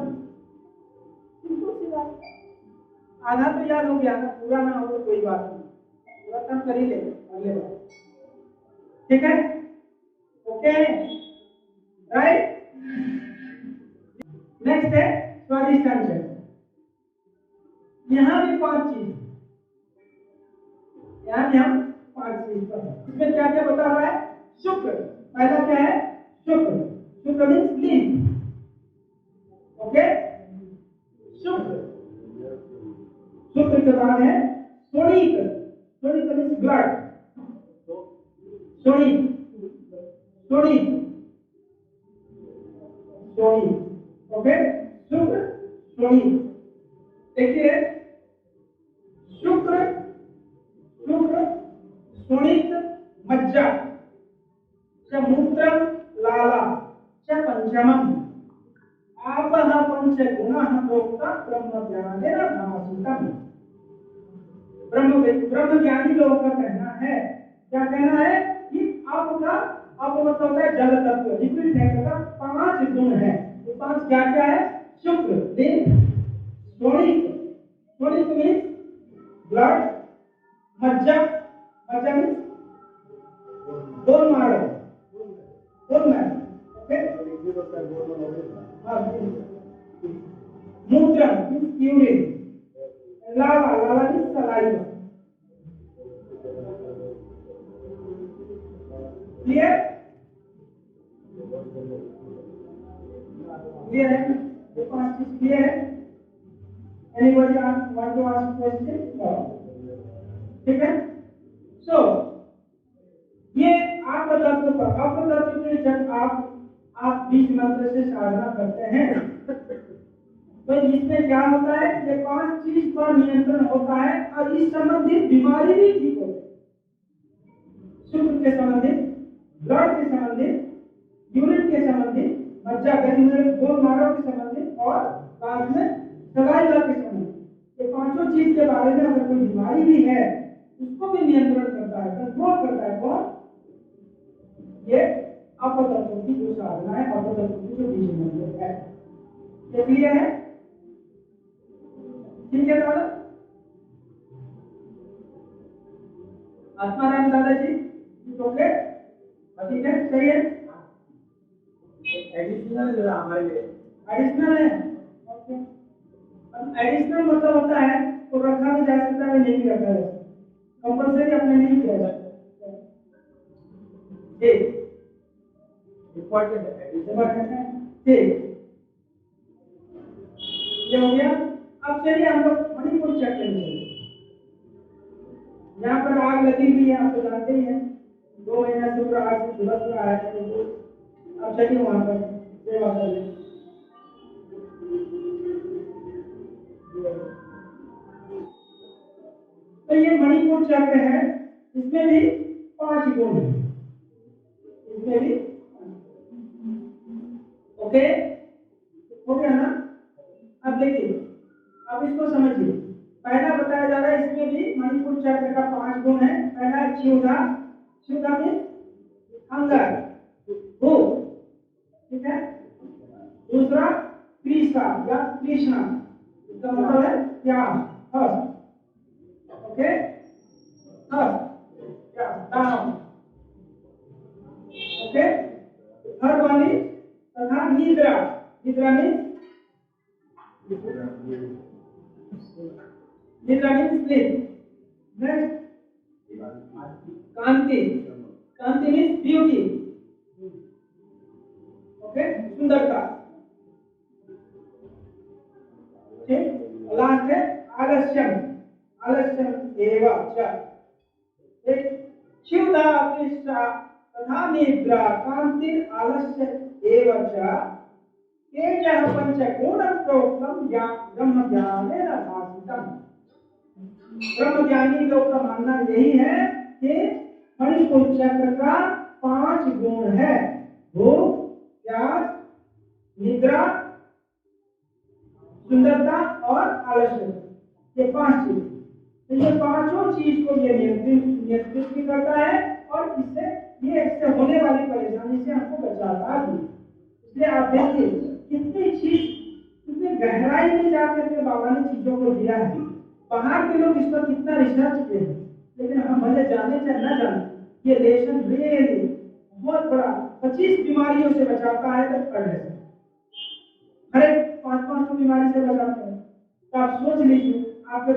आधा तो याद हो गया ना, पूरा ना हो तो कोई बात नहीं, पूरा काम कर ही लेंगे अगले बार। ठीक है, ओके, राइट। नेक्स्ट है स्वादिष्टान। यहाँ भी 5 चीज, यहाँ भी हम 5 चीज पर है। इसमें क्या क्या बता रहा है? शुक्र, पहला क्या है? शुक्र, शुक्र मीन्स लीफ। ओके, शुक्र, शुक्र के बाद है sonic, sonic means blood, sonic, sonic, sonic. Okay, शुक्र, सोनिक। देखिए शुक्र, शुक्र, सोनिक, मज्जा, च मूत्रम, लाला, च पंचमम आपः पंचगुणः प्रोक्ता ब्रह्म ज्ञानेन भासितम। ब्रह्म ज्ञानी लोगों का कहना है, क्या कहना है कि आपका, आप मतलब होता है जल तत्व, लिक्विड है का 5 गुण है। ये 5 क्या क्या है? शुक्र, लीफ, सोनिक, मज्जा, मज्जा means bone marrow, bone marrow, okay. मूत्र मीन्स यूरिन, लावा, लावा मीन्स सलाइवा। क्लियर? क्लियर है? ये 5 चीज क्लियर है? Anybody want to ask question? No. ठीक है? So ये आप बता दो कि जब आप बीज मंत्र से साधना करते हैं तो इसमें क्या होता है? ये 5 चीज पर नियंत्रण होता है और इस संबंधित बीमारी भी ठीक होती है। शुक्र के संबंधित, ब्लड के संबंधित, यूरिन के संबंधित, मज्जा गंध बोन मारो के संबंधित और बाद में सलाइवा के संबंधित। ये 5 चीज के बारे में अगर कोई बीमारी भी है उसको भी नियंत्रण करता है, कंट्रोल करता है। कौन? ये अपतत्व की जो साधना है, अपतत्व की जो बीज मंत्र है। ये क्लियर है? ठीक है दादा? आत्माराम दादाजी ओके? ठीक है, सही है। एडिशनल हमारे लिए एडिशनल है, ओके। अब एडिशनल मतलब होता है तो रखा भी जा सकता है, नहीं भी रखा जा सकता, कंपल्सरी अपने नहीं किया जा सकता। ठीक, इम्पोर्टेंट है, इम्पोर्टेंट है। ठीक, ये हो गया। अब चलिए हम लोग मणिपुर चेक करेंगे। यहाँ पर आग लगी हुई है, आप तो जानते ही हैं, 2 महीना से पूरा आग से झुलस रहा है। तो अब चलिए वहां पर सेवा कर लें। तो ये मणिपुर चक्र है, इसमें भी 5 गुण है, इसमें भी ओके हो गया ना? अब देखिए, अब इसको समझिए। पहला बताया जा रहा है, इसमें भी मणिपुर चक्र का 5 गुण है। पहला है क्षुधा, क्षुधा में हंगर, भूख, ठीक है। दूसरा तृष्णा या तृष्णा, इसका मतलब है प्यास, thirst, okay, down, okay. Third वाली तथा निद्रा, निद्रा में स्लीप। नेक्स्ट कांति, कांति मीन्स ब्यूटी, ओके, सुंदरता। ठीक, लास्ट है आलस्यम, आलस्यम एवं च। क्षुधा, तृष्णा तथा निद्रा, कांति, आलस्य एवं च तेजः पंचगुणं प्रोक्तं ब्रह्मज्ञानेन भासितम्। ब्रह्मज्ञानी लोग का मानना यही है कि मणिपुर चक्र का 5 गुण है, भूख, प्यास, निद्रा, सुंदरता और आलस्य। ये 5 चीज, तो ये 5 चीज को ये नियंत्रित भी करता है और इससे इससे होने वाली परेशानी से हमको बचाता भी। इसलिए आप देखिए कितनी चीज, कितनी गहराई में जाकर के बाबा ने चीजों को दिया है। बाहर के लोग इस पर कितना रिसर्च किए हैं, लेकिन हम भले जाने चाहे न जाने, ये लेसन रियली बहुत बड़ा 25 बीमारियों से बचाता है। तब पढ़ने से हर एक 500 बीमारी से बचाते हैं। तो आप सोच लीजिए आपके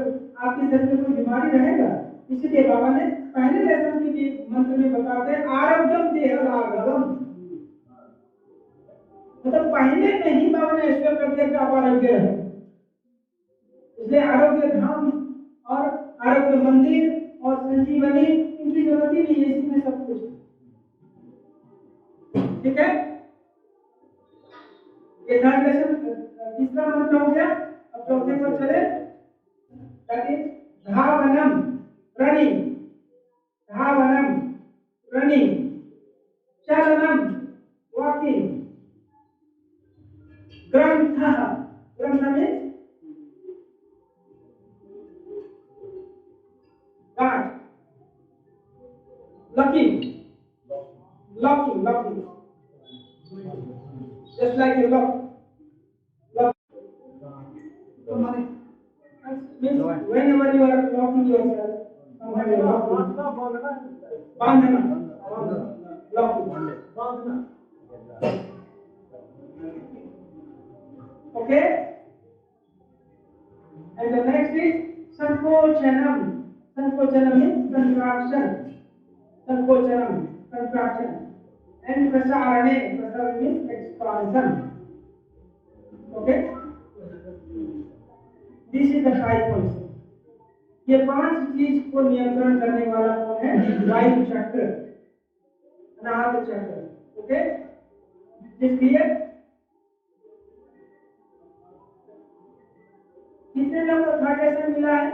शरीर में कोई बीमारी रहेगा। इसलिए बाबा ने पहले लेसन की मंत्र में बताते हैं आरोग्यम देह लाघवम, मतलब पहले में ही बाबा ने ऐसा कर दिया कि आप आरोग्य रहे। इसलिए आरोग्य धाम और आरोग्य मंदिर और संजीवनी इनकी जरूरत ही नहीं है, इसमें सब कुछ। ठीक है, ये थर्ड लेसन, तीसरा मंत्र हो गया। अब चौथे पर चले, धावनम रनिंग, धावनम रनिंग, चलनम वॉकिंग, ग्रंथ, ग्रंथ में guard, locking, locking, locking, just like you lock, means whenever you are locking yourself, बांधना, okay. And the next is Sankochanam. Sankochanam means contraction. Sankochanam, contraction. And Prasarane, Prasarane means expansion. Okay? This is the 5 points. ये 5 चीज को नियंत्रण करने वाला कौन है? वायु चक्र, अनाहत चक्र। Okay, is clear? कितने लोग को थर्ड लेसन मिला है?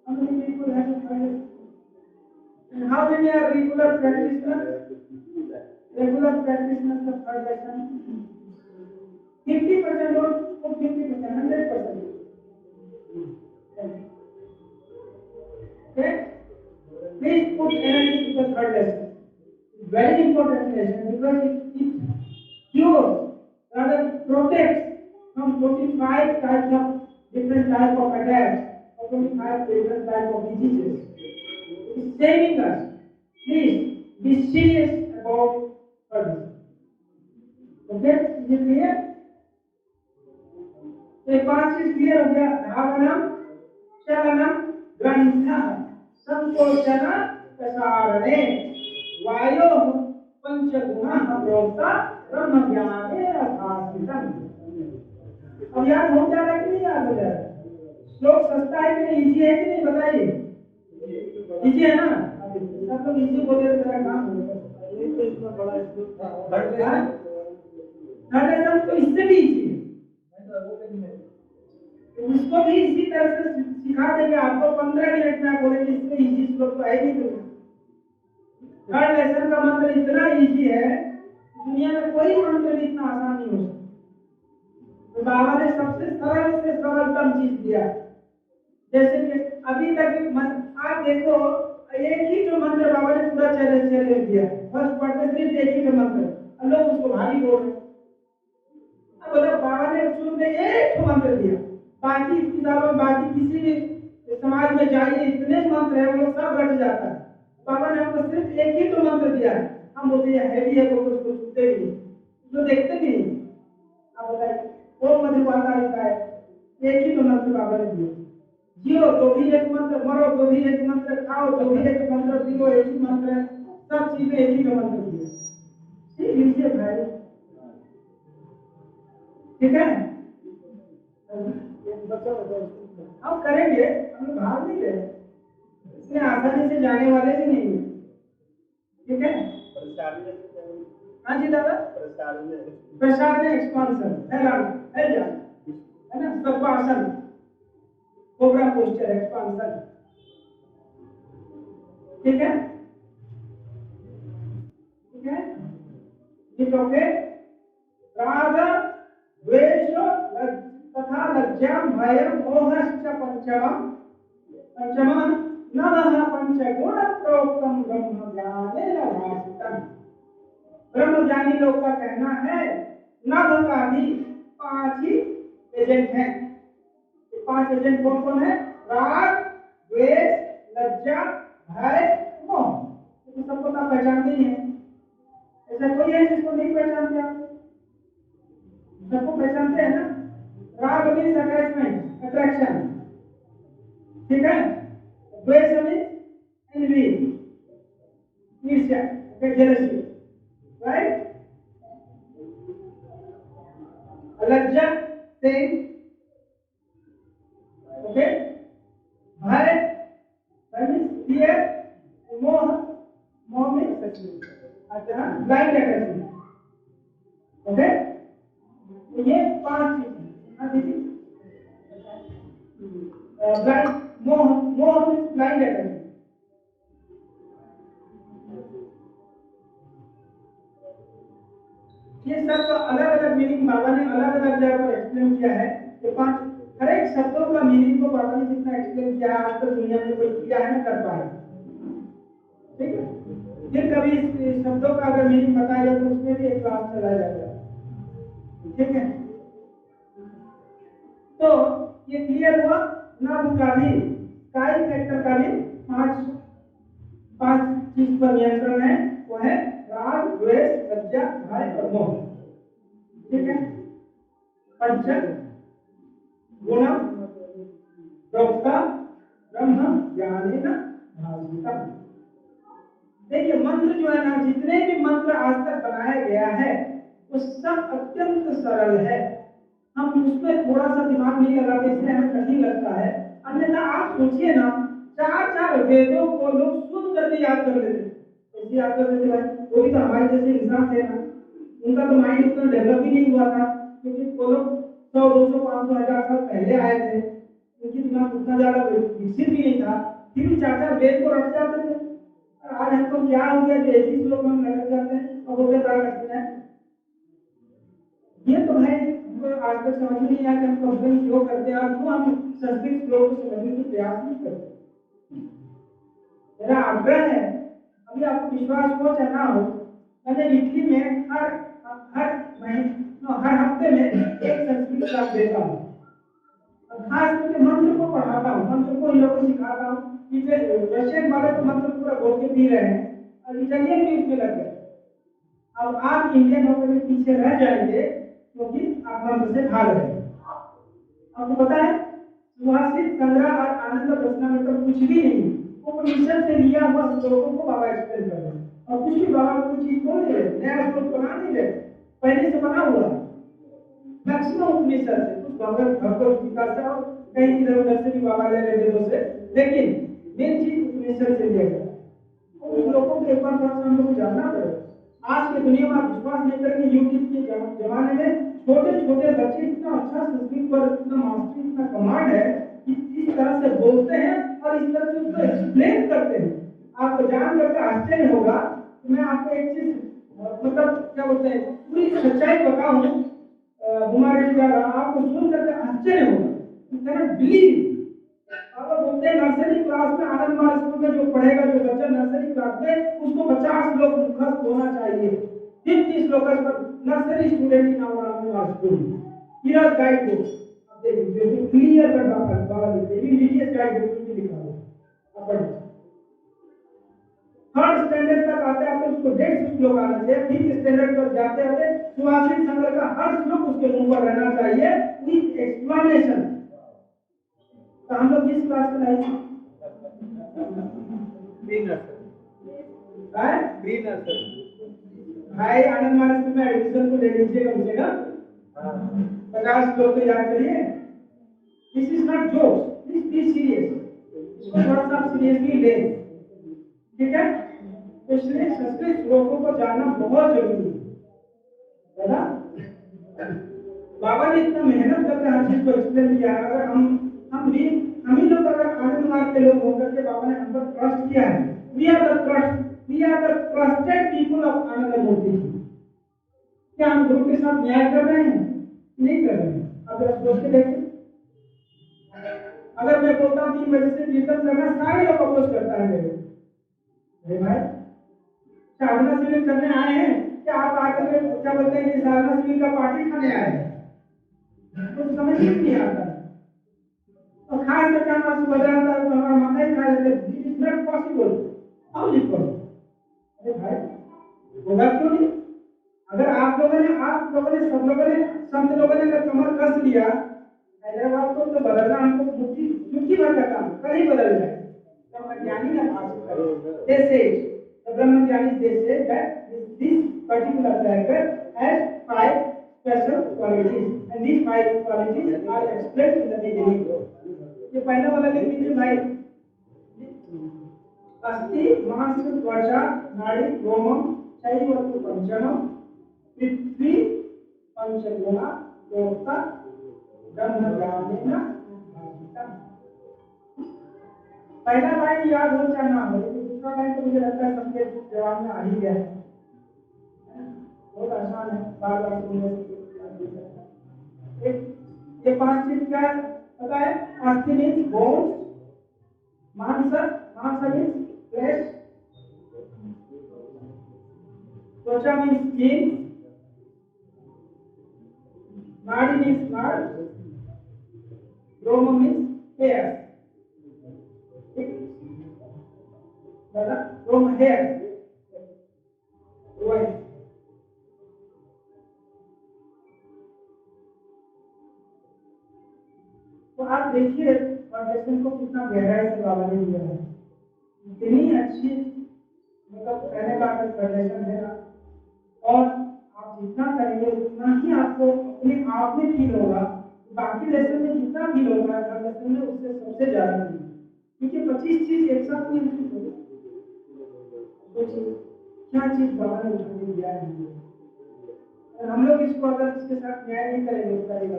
How many people have third lesson? And how many are regular practitioners? Regular practitioners of third lesson? 50% or 50%, 100%. Okay? Please put energy to the third lesson. It's very important lesson because it cures, rather it protects from 25 types of different type of attacks, or 25 different type of diseases. It is saving us. Please be serious about third lesson. Okay? Is it clear? तो 5 चीज clear हो गया। धावनम, चलनम, ग्रंथः, संकोचन, प्रसारणे, वायो पंचगुणः प्रोक्ता ब्रह्म ज्ञाने अभासितम्। अब याद हो जा रहा है कि नहीं याद हो जा रहा है? श्लोक सस्ता है कि नहीं, इजी है कि नहीं, बताइए। इजी है ना? सब लोग इजी बोले तो मेरा काम हो जाएगा। ये तो इतना बड़ा थर्ड लेसन तो इससे भी इजी है, उसको भी इसी तरह से सिखा देंगे आपको। 15 मिनट में आप बोलेंगे इससे इजी श्लोक तो है ही नहीं। थर्ड लेसन का मंत्र इतना इजी है, दुनिया में कोई मंत्र भी इतना आसान नहीं हो सकता। तो बाबा ने सबसे सरल से सरलतम चीज दिया। जैसे कि अभी तक आप देखो, एक ही जो मंत्र बाबा ने पूरा चैलेंज दिया, फर्स्ट पार्ट में सिर्फ एक ही का मंत्र, लोग उसको भारी बोल रहे। अब मतलब बाबा ने शुरू में एक मंत्र दिया, बाकी किताबों में बाकी किसी भी समाज में जाइए इतने मंत्र है, वो लोग सब रट जाता है। बाबा ने हमको सिर्फ एक ही तो मंत्र दिया है, हम बोलते हैं हैवी है, वो उसको सुनते भी नहीं, उसको देखते भी नहीं। आप बताइए वो मधुबाला लिखा है, एक ही तो मंत्र बाबा ने दिया। जियो तो भी एक मंत्र, मरो तो भी एक मंत्र, खाओ तो भी एक मंत्र, पियो एक ही मंत्र है, सब चीजें एक ही तो मंत्र दिया। लीजिए भाई, ठीक है? हम करेंगे, हम लोग भाग नहीं रहे, इसमें आसानी से जाने वाले भी नहीं है। ठीक है? हाँ जी दादा, प्रसाद में एक्सपांशन फैलाना, फैल जाना, है ना? सर्पासन, कोबरा पोस्टर, एक्सपांशन। ठीक है? ठीक है? ठीक ओके। राग, द्वेष तथा लज्जाम, भयम, मोहश्च पंचमम् नवः पंचगुण प्रोक्तम ब्रह्म ज्ञानेन भासितम्। ब्रह्म ज्ञानी लोग का कहना है नव का भी 5 ही एजेंट हैं। 5 एजेंट कौन कौन है? राग, द्वेष, लज्जा, भय, मोह। तो सबको तो पहचानते ही हैं। ऐसा कोई है जिसको नहीं पहचानते आप? सबको पहचानते हैं ना? राग मीन्स अटैचमेंट, अट्रैक्शन, ठीक है? द्वेष मीन्स एनवी, ईर्ष्या, जेलसी, राइट? लज्जा सेम, ओके? भय मीन्स फियर, मोह, मोह मीन्स अच्छा ब्लाइंड अटैचमेंट, ओके? ये 5 चीज। हाँ दीदी, ब्लाइंड, मोह, मोह मीन्स ब्लाइंड अटैचमेंट। ये सब अलग अलग मीनिंग बाबा ने अलग अलग जगह पर एक्सप्लेन किया है। ये 5 हर एक शब्दों का मीनिंग को बाबा ने जितना एक्सप्लेन किया है आज तक दुनिया में कोई किया है ना कर पाया। ठीक है? फिर कभी इस शब्दों का अगर मीनिंग बताया जाए तो उसमें भी एक क्लास चलाया जाएगा। ठीक है? तो ये क्लियर हुआ। नव का भी, स्काई फैक्टर का भी पांच पांच चीज पर नियंत्रण है, वो है राग, द्वेष, लज्जा, भय और मोह। ठीक है, पंच गुणम प्रोक्ता ब्रह्म ज्ञानेन भासितम्। देखिए मंत्र जो है ना, जितने भी मंत्र आज तक बनाया गया है वो सब अत्यंत सरल है। हम उसमें थोड़ा सा दिमाग नहीं लगाते इसलिए हमें कठिन लगता है। अन्यथा आप सोचिए ना, चार चार वेदों को लोग सुन करके याद कर लेते, कैसे याद कर लेते भाई? वो भी तो हमारे जैसे इंसान थे ना, उनका तो माइंड उतना डेवलप ही नहीं हुआ था, क्योंकि वो लोग 100 200 500 1000 साल पहले आए थे, उनकी दिमाग उतना ज्यादा विकसित भी नहीं था, फिर भी चार चार वेद को रट जाते थे। और आज हमको क्या हो गया कि एक ही श्लोक हम लग जाते हैं और बोलते करते हैं। ये तो भाई हमको आज तक समझ नहीं आया कि हम कंप्लेन क्यों करते हैं और क्यों हम संस्कृत श्लोक को समझने की प्रयास नहीं करते। मेरा आग्रह है, अभी आपको विश्वास हो या ना हो, मैंने इटली में हर हफ्ते में एक संस्कृत क्लास देता हूँ। खास करके मंत्र को पढ़ाता हूँ, मंत्र को इन लोगों को सिखाता हूँ। रशियन वाले तो मंत्र पूरा बोल के पी रहे हैं और इटालियन भी उसमें लग गए। अब आप इंडियन होकर भी पीछे रह जाएंगे क्योंकि आप मंत्र से भाग रहे हैं। आपको पता है सुभाषित, संग्रह और आनंद रचना में तो कुछ भी नहीं, उपनिषद से लिया हुआ श्लोकों को बाबा एक्सप्लेन कर रहे हैं। और कुछ भी बाबा कोई चीज बोल नहीं रहे, नया श्लोक बना नहीं रहे, पहले से बना हुआ मैक्सिमम उपनिषद से, कुछ भगवत गीता से और कहीं इधर उधर से भी बाबा ले रहे वेदों से, लेकिन मेन चीज उपनिषद से लिया गया। उन लोगों के एक बार हम लोग जानना पड़ेगा। आज की दुनिया में आप विश्वास नहीं करेंगे, यूट्यूब के जमाने में छोटे छोटे बच्चे इतना अच्छा संस्कृत पर इतना मास्टरी, इतना कमांड है कि इस तरह से बोलते हैं और इस तरह से उसको एक्सप्लेन करते हैं। आपको जान करके आश्चर्य होगा। तो मैं आपको एक चीज मतलब क्या बोलते हैं पूरी सच्चाई बताऊं, हमारे द्वारा आपको सुन करके आश्चर्य होगा, यू कैन बिलीव। आप बोलते हैं नर्सरी क्लास में आनंद मार्ग स्कूल में जो पढ़ेगा, जो बच्चा नर्सरी क्लास में, उसको 50 लोग मुखस्त होना चाहिए। 50 श्लोक पर नर्सरी स्टूडेंट की नाम आनंद मार्ग स्कूल हीरा गाइड बुक आप देखिए, जो क्लियर कर बाबा लिखते हैं, रिलीजियस गाइड बुक में लिखा हुआ अपन थर्ड स्टैंडर्ड तक आते आते उसको 150 श्लोक आना चाहिए। फिफ्थ स्टैंडर्ड पर जाते आते सुभाषित संग्रह का हर श्लोक उसके मुंह पर रहना चाहिए विद एक्सप्लेनेशन। तो हम लोग किस क्लास में आए? भाई आनंद मार्ग में एडमिशन को ले लीजिएगा, मुझे ना 50 श्लोक तो याद करिए। This is not jokes, please be serious, इसको थोड़ा सा सीरियसली लें, ठीक है? इसलिए संस्कृत श्लोकों को जानना बहुत जरूरी है ना। बाबा ने इतना मेहनत करके हर चीज को एक्सप्लेन किया। अगर हम ही लोग अगर आनंद मार्ग के लोग होकर के बाबा ने हम पर ट्रस्ट किया है, we are the trusted people of Anand Murthy. क्या हम गुरु के साथ न्याय कर रहे हैं? नहीं कर रहे हैं। अब जरा सोच के देखिए, अगर मैं बोलता हूँ 3 बजे से कीर्तन करना, सारे लोग अपोज करता है मेरे भाई साधना शिविर करने आए हैं क्या? आप आकर क्या बोलते हैं कि साधना शिविर का पार्टी खाने आए हैं? तो समझ ही नहीं आता। और खास करके हमारा सुभद्रा तो हमारा माता ही खा लेते, this is not possible. How is possible? अरे भाई होगा क्यों नहीं? अगर आप लोगों ने सब लोगों ने संत लोगों ने अगर कमर कस लिया, हैदराबाद को तो बदलना हमको मुट्ठी भर का काम, कल ही बदल जाए। ब्रह्मज्ञानी ने भाषण जैसे ब्रह्मज्ञानी जैसे this particular character has 5 special qualities and these 5 qualities are explained in the beginning. ये पहला वाला लिख लीजिए भाई, अस्थि मांस त्वचा नाड़ी रोमम शैवतु पंचम पृथ्वी पंचगुणा प्रोक्ता ब्रह्मज्ञानेन भासितम्। पहला लाइन याद हो चाहे ना हो, दूसरा लाइन तो मुझे लगता है सबके जवाब में आ ही गया है। बहुत आसान है, बार बार सुनने से। ये 5 चीज क्या पता है? अस्थि मीन्स बोन्स, मांस मीन्स फ्लेश, त्वचा मीन्स स्किन, नाड़ी मीन्स नर्व, रोम मीन्स हेयर। फ्रॉम हेयर वही। तो आप देखिए फाउंडेशन को कितना गहराई से बाबा ने दिया है, इतनी अच्छी मतलब कहने का फाउंडेशन है ना। और आप जितना करेंगे उतना ही आपको अपने आप में फील होगा, बाकी लेसन में जितना फील होगा हर लेसन में उससे सबसे ज्यादा फील, क्योंकि 25 चीज एक साथ नहीं फील होगी। सोचिए क्या चीज बाबा ने उठा के दिया है, और हम लोग इसको अगर इसके साथ न्याय नहीं करेंगे तो करेगा।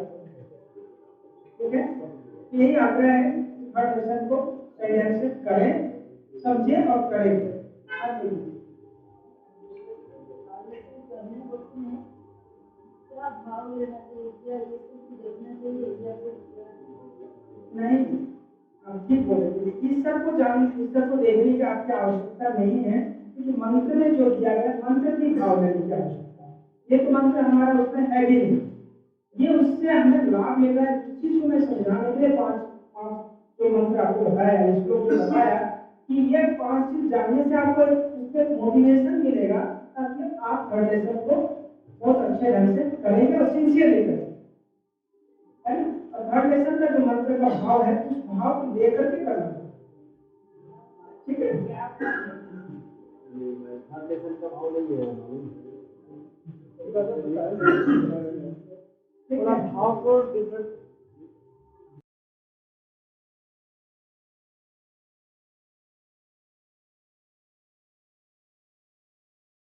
ठीक है, यही आग्रह है हर लेसन को सही ढंग से करें, समझे और करें। नहीं, आप ठीक बोले, ईश्वर को ईश्वर को देखने की आपकी आवश्यकता नहीं है, क्योंकि मंत्र में जो दिया गया मंत्र की भाव लेने की आवश्यकता है। ये तो मंत्र हमारा उसमें है भी नहीं, ये उससे हमें लाभ मिल रहा है। इस चीज को मैं समझाने के लिए पांच जो मंत्र आपको बताया है, इसको बताया कि ये 5 चीज जानने से आपको उससे मोटिवेशन मिलेगा, ताकि आप फाउंडेशन को बहुत अच्छे ढंग से करेंगे और सिंसियरली करेंगे। और थर्ड लेसन का जो मंत्र का भाव है उस भाव को लेकर के करना, ठीक है। थर्ड लेसन का भाव नहीं है, थोड़ा भाव को डिफरेंट